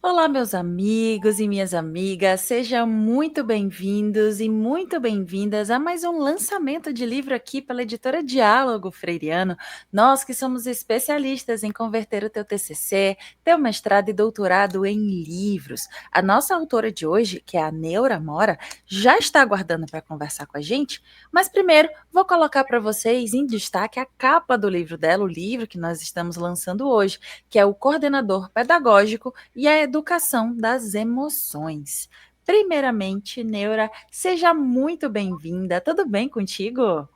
Olá, meus amigos e minhas amigas, sejam muito bem-vindos e muito bem-vindas a mais um lançamento de livro aqui pela editora Diálogo Freiriano. Nós que somos especialistas em converter o teu TCC, teu mestrado e doutorado em livros. A nossa autora de hoje, que é a Neura Mora, já está aguardando para conversar com a gente, mas primeiro vou colocar para vocês em destaque a capa do livro dela, o livro que nós estamos lançando hoje, que é o Coordenador Pedagógico e a Educação das Emoções. Primeiramente, Neura, seja muito bem-vinda. Tudo bem contigo?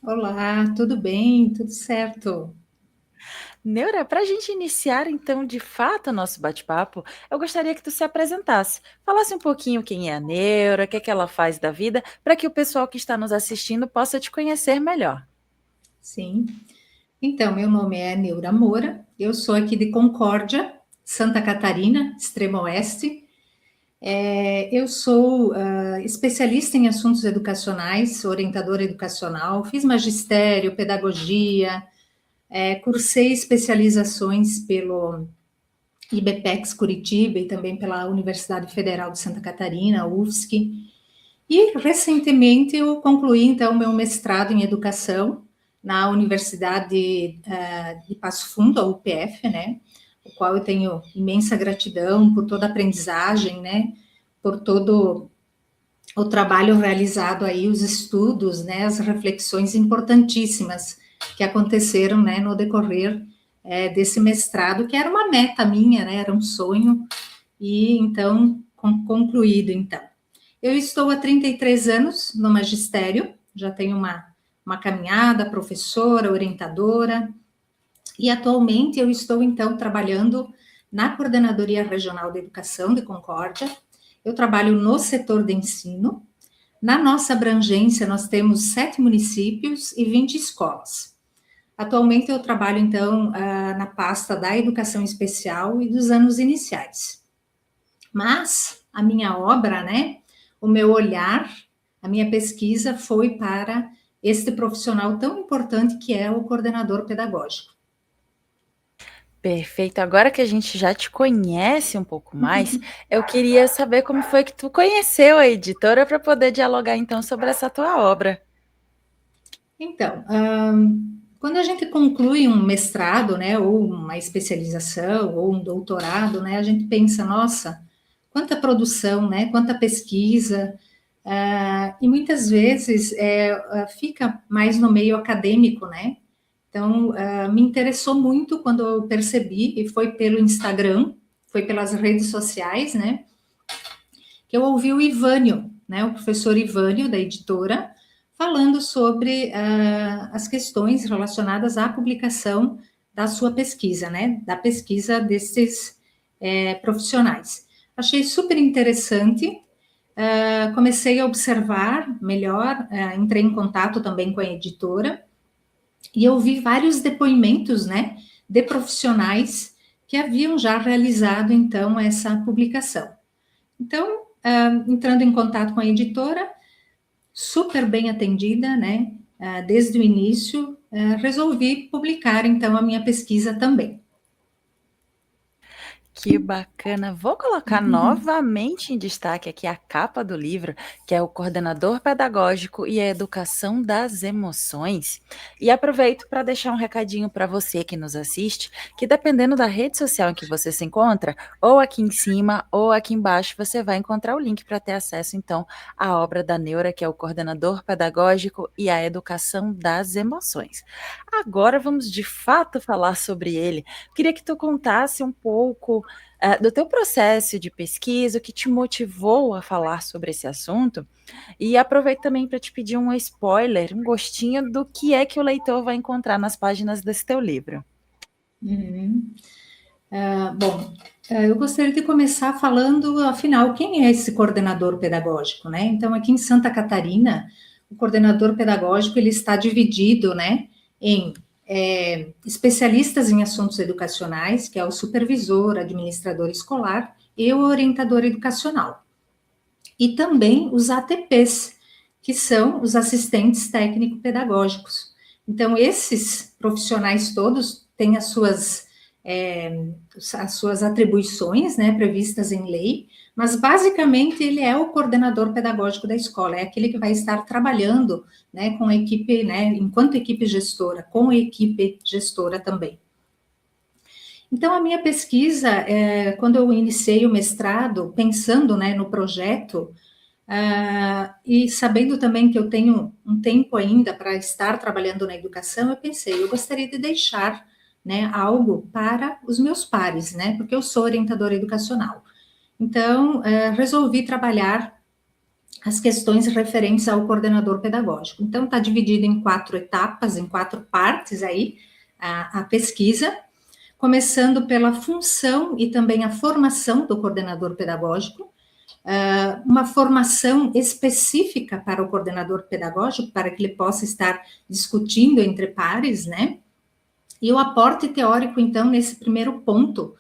Olá, tudo bem? Tudo certo? Neura, para a gente iniciar então de fato o nosso bate-papo, eu gostaria que tu se apresentasse. Falasse um pouquinho quem é a Neura, o que é que ela faz da vida, para que o pessoal que está nos assistindo possa te conhecer melhor. Sim. Então, meu nome é Neura Moura, eu sou aqui de Concórdia, Santa Catarina, extremo oeste. Eu sou especialista em assuntos educacionais, orientadora educacional, fiz magistério, pedagogia, cursei especializações pelo IBPEX Curitiba e também pela Universidade Federal de Santa Catarina, UFSC. E recentemente eu concluí então meu mestrado em educação na Universidade de Passo Fundo, a UPF, né? O qual eu tenho imensa gratidão por toda a aprendizagem, né? Por todo o trabalho realizado aí, os estudos, né? As reflexões importantíssimas que aconteceram, né? No decorrer desse mestrado, que era uma meta minha, né? Era um sonho e então concluído então. Eu estou há 33 anos no magistério, já tenho uma caminhada, professora, orientadora, e atualmente eu estou então trabalhando na Coordenadoria Regional de Educação de Concórdia. Eu trabalho no setor de ensino. Na nossa abrangência, nós temos 7 municípios e 20 escolas. Atualmente eu trabalho então na pasta da educação especial e dos anos iniciais. Mas a minha obra, né, o meu olhar, a minha pesquisa foi para este profissional tão importante que é o coordenador pedagógico. Perfeito. Agora que a gente já te conhece um pouco mais, eu queria saber como foi que tu conheceu a editora para poder dialogar então sobre essa tua obra. Então, quando a gente conclui um mestrado, né, ou uma especialização, ou um doutorado, né, a gente pensa, nossa, quanta produção, né, quanta pesquisa, e muitas vezes fica mais no meio acadêmico, né? Então, me interessou muito quando eu percebi, e foi pelo Instagram, foi pelas redes sociais, né? Que eu ouvi o Ivânio, né? O professor Ivânio, da editora, falando sobre as questões relacionadas à publicação da sua pesquisa, né? Da pesquisa desses profissionais. Achei super interessante. Comecei a observar melhor, entrei em contato também com a editora e eu vi vários depoimentos, né, de profissionais que haviam já realizado, então, essa publicação. Então, entrando em contato com a editora, super bem atendida, né, desde o início, resolvi publicar, então, a minha pesquisa também. Que bacana. Vou colocar novamente em destaque aqui a capa do livro, que é o Coordenador Pedagógico e a Educação das Emoções. E aproveito para deixar um recadinho para você que nos assiste, que dependendo da rede social em que você se encontra, ou aqui em cima ou aqui embaixo, você vai encontrar o link para ter acesso, então, à obra da Neura, que é o Coordenador Pedagógico e a Educação das Emoções. Agora vamos de fato falar sobre ele. Queria que tu contasse um pouco do teu processo de pesquisa, o que te motivou a falar sobre esse assunto, e aproveito também para te pedir um spoiler, um gostinho do que é que o leitor vai encontrar nas páginas desse teu livro. Uhum. Bom, eu gostaria de começar falando, afinal, quem é esse coordenador pedagógico, né? Então, aqui em Santa Catarina, o coordenador pedagógico ele está dividido, né, em especialistas em assuntos educacionais, que é o supervisor, administrador escolar e o orientador educacional, e também os ATPs, que são os assistentes técnico-pedagógicos. Então, esses profissionais todos têm as suas as suas atribuições, né, previstas em lei, mas basicamente ele é o coordenador pedagógico da escola, é aquele que vai estar trabalhando, né, com a equipe, né, enquanto equipe gestora, com a equipe gestora também. Então, a minha pesquisa, quando eu iniciei o mestrado, pensando, né, no projeto, e sabendo também que eu tenho um tempo ainda para estar trabalhando na educação, eu pensei, eu gostaria de deixar, né, algo para os meus pares, né, porque eu sou orientadora educacional. Então, resolvi trabalhar as questões referentes ao coordenador pedagógico. Então, está dividido em 4 etapas, em 4 partes aí, a pesquisa, começando pela função e também a formação do coordenador pedagógico, uma formação específica para o coordenador pedagógico, para que ele possa estar discutindo entre pares, né? E o aporte teórico, então, nesse primeiro ponto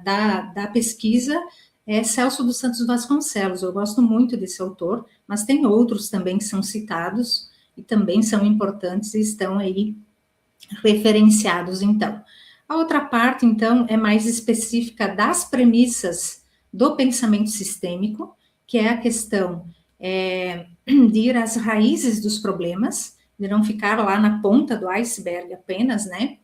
da pesquisa, é Celso dos Santos Vasconcelos. Eu gosto muito desse autor, mas tem outros também que são citados e também são importantes e estão aí referenciados, então. A outra parte, então, é mais específica das premissas do pensamento sistêmico, que é a questão de ir às raízes dos problemas, de não ficar lá na ponta do iceberg apenas, né?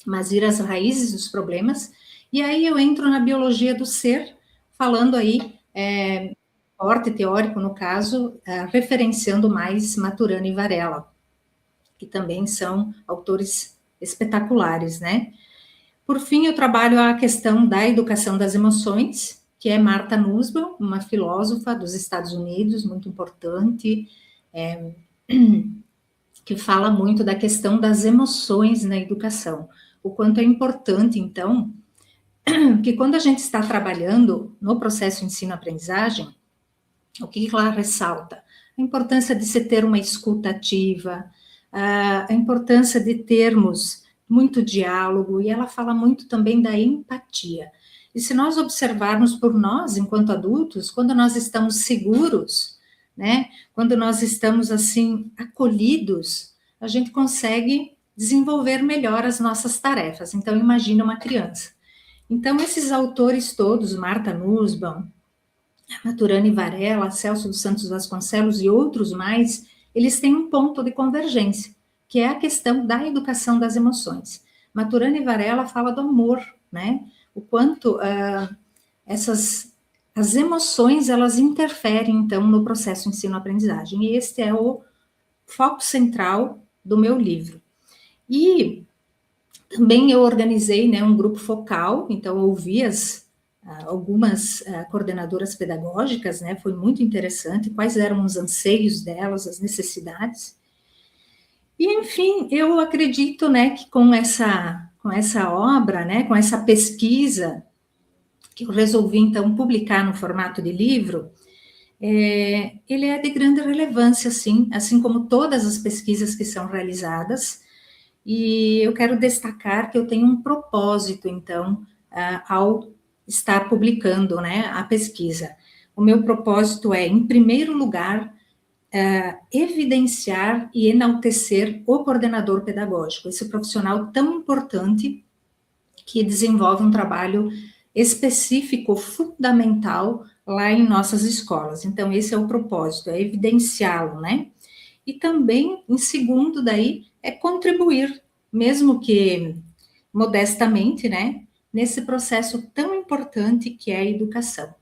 Mas ir às raízes dos problemas. E aí eu entro na biologia do ser, falando aí, forte teórico, no caso, referenciando mais Maturana e Varela, que também são autores espetaculares, né? Por fim, eu trabalho a questão da educação das emoções, que é Martha Nussbaum, uma filósofa dos Estados Unidos, muito importante, que fala muito da questão das emoções na educação. O quanto é importante, então, que quando a gente está trabalhando no processo ensino-aprendizagem, o que ela ressalta? A importância de se ter uma escuta ativa, a importância de termos muito diálogo, e ela fala muito também da empatia. E se nós observarmos por nós, enquanto adultos, quando nós estamos seguros, né, quando nós estamos, assim, acolhidos, a gente consegue desenvolver melhor as nossas tarefas. Então, imagina uma criança. Então, esses autores todos, Martha Nussbaum, Maturana e Varela, Celso dos Santos Vasconcelos e outros mais, eles têm um ponto de convergência, que é a questão da educação das emoções. Maturana e Varela fala do amor, né? O quanto as emoções, elas interferem, então, no processo ensino-aprendizagem. E este é o foco central do meu livro. E também eu organizei, né, um grupo focal, então eu ouvi algumas coordenadoras pedagógicas, né, foi muito interessante, quais eram os anseios delas, as necessidades. E, enfim, eu acredito, né, que com essa obra, né, com essa pesquisa, que eu resolvi, então, publicar no formato de livro, ele é de grande relevância, sim, assim como todas as pesquisas que são realizadas, e eu quero destacar que eu tenho um propósito, então, ao estar publicando, né, a pesquisa. O meu propósito é, em primeiro lugar, evidenciar e enaltecer o coordenador pedagógico, esse profissional tão importante que desenvolve um trabalho específico, fundamental, lá em nossas escolas. Então, esse é o propósito, é evidenciá-lo, né? E também, em segundo, daí, é contribuir, mesmo que modestamente, né, nesse processo tão importante que é a educação,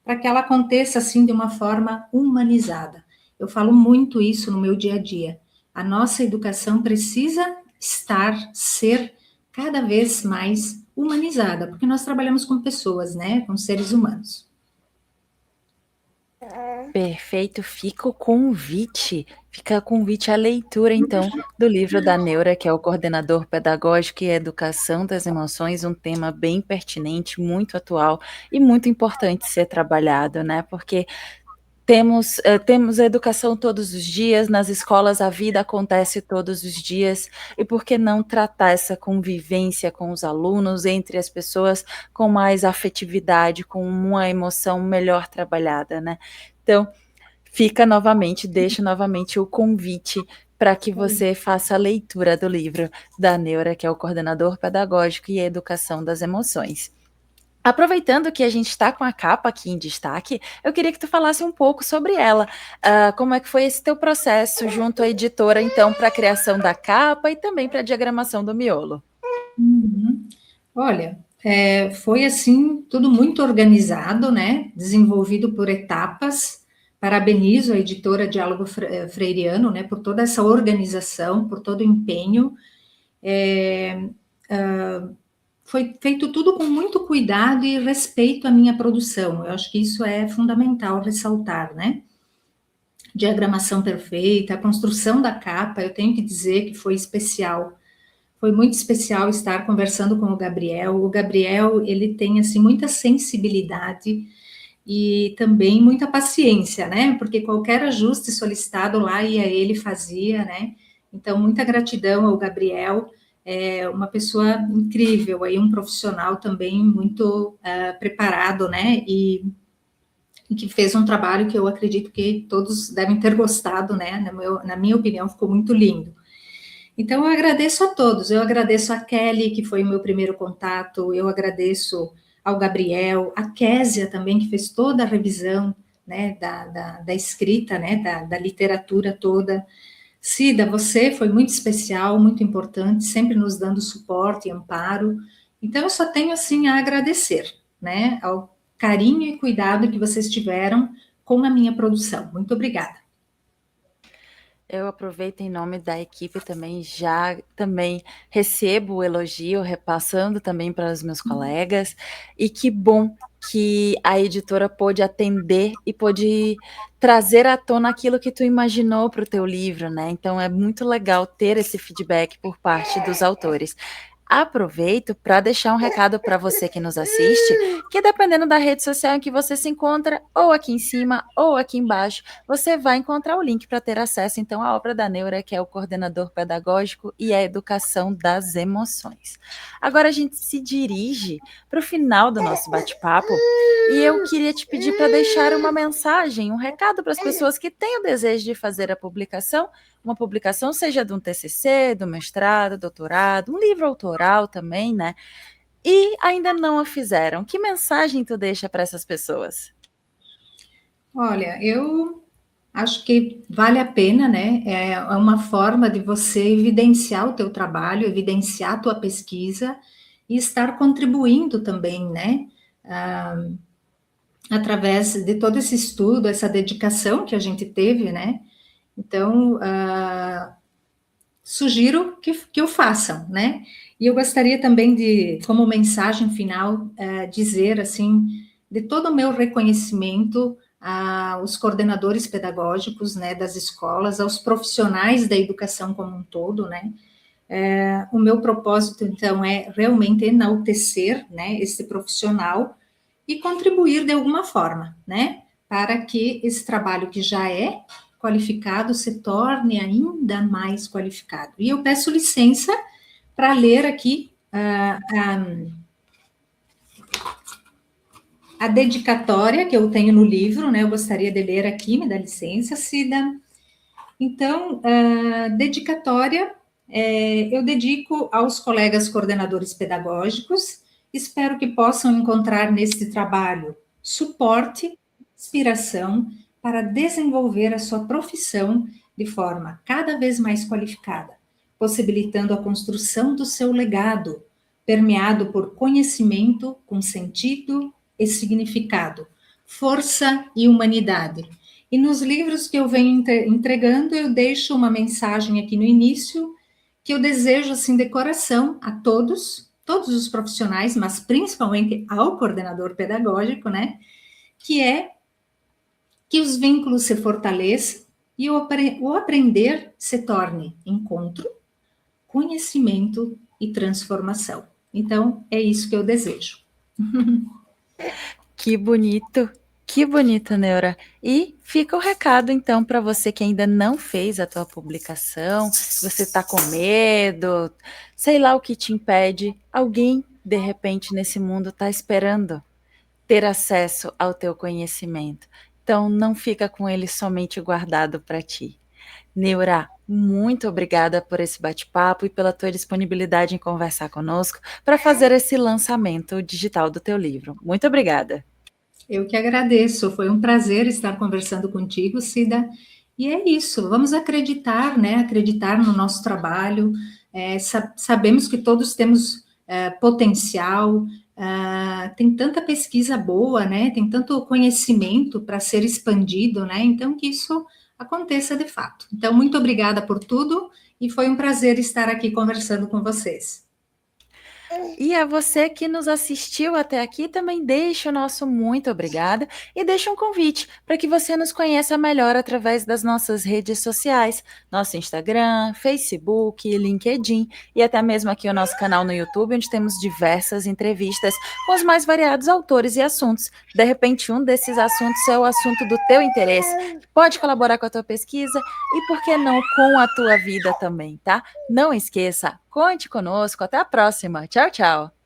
para que ela aconteça assim de uma forma humanizada. Eu falo muito isso no meu dia a dia. A nossa educação precisa ser cada vez mais humanizada, porque nós trabalhamos com pessoas, né, com seres humanos. Perfeito, fica o convite à leitura, então, do livro da Neura, que é o Coordenador Pedagógico e Educação das Emoções, um tema bem pertinente, muito atual e muito importante ser trabalhado, né? Porque temos a educação todos os dias, nas escolas a vida acontece todos os dias, e por que não tratar essa convivência com os alunos, entre as pessoas, com mais afetividade, com uma emoção melhor trabalhada, né? Então, deixo novamente o convite para que você faça a leitura do livro da Neura, que é o Coordenador Pedagógico e Educação das Emoções. Aproveitando que a gente está com a capa aqui em destaque, eu queria que tu falasse um pouco sobre ela. Como é que foi esse teu processo junto à editora, então, para a criação da capa e também para a diagramação do miolo? Uhum. Olha, foi assim, tudo muito organizado, né? Desenvolvido por etapas. Parabenizo a editora Diálogo Freiriano, né, por toda essa organização, por todo o empenho. Foi feito tudo com muito cuidado e respeito à minha produção. Eu acho que isso é fundamental ressaltar, né? Diagramação perfeita, a construção da capa, eu tenho que dizer que foi especial. Foi muito especial estar conversando com o Gabriel. O Gabriel, ele tem assim muita sensibilidade e também muita paciência, né? Porque qualquer ajuste solicitado lá ia ele fazia, né? Então, muita gratidão ao Gabriel, é uma pessoa incrível, aí um profissional também muito preparado, né? E que fez um trabalho que eu acredito que todos devem ter gostado, né? Na minha opinião, ficou muito lindo. Então, eu agradeço a todos. Eu agradeço a Kelly, que foi o meu primeiro contato. Eu agradeço ao Gabriel, a Késia também, que fez toda a revisão, né, da escrita, né, da literatura toda. Cida, você foi muito especial, muito importante, sempre nos dando suporte e amparo. Então, eu só tenho, assim, a agradecer, né, ao carinho e cuidado que vocês tiveram com a minha produção. Muito obrigada. Eu aproveito em nome da equipe também, já também recebo o elogio, repassando também para os meus colegas, e que bom que a editora pôde atender e pôde trazer à tona aquilo que tu imaginou para o teu livro, né? Então é muito legal ter esse feedback por parte dos autores. Aproveito para deixar um recado para você que nos assiste, que dependendo da rede social em que você se encontra, ou aqui em cima ou aqui embaixo, você vai encontrar o link para ter acesso então à obra da Neura, que é o Coordenador Pedagógico e a Educação das Emoções. Agora a gente se dirige para o final do nosso bate-papo e eu queria te pedir para deixar uma mensagem, um recado para as pessoas que têm o desejo de fazer a publicação, uma publicação, seja de um TCC, do mestrado, doutorado, um livro autoral também, né? E ainda não a fizeram. Que mensagem tu deixa para essas pessoas? Olha, eu acho que vale a pena, né? É uma forma de você evidenciar o teu trabalho, evidenciar a tua pesquisa e estar contribuindo também, né? Ah, através de todo esse estudo, essa dedicação que a gente teve, né? Então, sugiro que o façam, né? E eu gostaria também de, como mensagem final, dizer, assim, de todo o meu reconhecimento aos coordenadores pedagógicos, né, das escolas, aos profissionais da educação como um todo, né? O meu propósito, então, é realmente enaltecer, né, esse profissional e contribuir de alguma forma, né, para que esse trabalho que já é qualificado se torne ainda mais qualificado. E eu peço licença para ler aqui a dedicatória que eu tenho no livro, né? Eu gostaria de ler aqui, me dá licença, Cida. Então, dedicatória, eu dedico aos colegas coordenadores pedagógicos, espero que possam encontrar nesse trabalho suporte, inspiração para desenvolver a sua profissão de forma cada vez mais qualificada, possibilitando a construção do seu legado, permeado por conhecimento com sentido e significado, força e humanidade. E nos livros que eu venho entregando, eu deixo uma mensagem aqui no início, que eu desejo, assim, de coração a todos os profissionais, mas principalmente ao coordenador pedagógico, né? Que é que os vínculos se fortaleçam e o aprender se torne encontro, conhecimento e transformação. Então, é isso que eu desejo. Que bonito! Que bonito, Neura. E fica o recado, então, para você que ainda não fez a tua publicação, você está com medo, sei lá o que te impede, alguém, de repente, nesse mundo está esperando ter acesso ao teu conhecimento. Então, não fica com ele somente guardado para ti. Neura, muito obrigada por esse bate-papo e pela tua disponibilidade em conversar conosco para fazer esse lançamento digital do teu livro. Muito obrigada. Eu que agradeço, foi um prazer estar conversando contigo, Cida. E é isso, vamos acreditar, né? Acreditar no nosso trabalho. Sabemos que todos temos potencial, tem tanta pesquisa boa, né? Tem tanto conhecimento para ser expandido, né? Então, que isso aconteça de fato. Então, muito obrigada por tudo e foi um prazer estar aqui conversando com vocês. E a você que nos assistiu até aqui, também deixa o nosso muito obrigada e deixa um convite para que você nos conheça melhor através das nossas redes sociais, nosso Instagram, Facebook, LinkedIn e até mesmo aqui o nosso canal no YouTube, onde temos diversas entrevistas com os mais variados autores e assuntos. De repente, um desses assuntos é o assunto do teu interesse, que pode colaborar com a tua pesquisa e, por que não, com a tua vida também, tá? Não esqueça, conte conosco. Até a próxima. Tchau, tchau.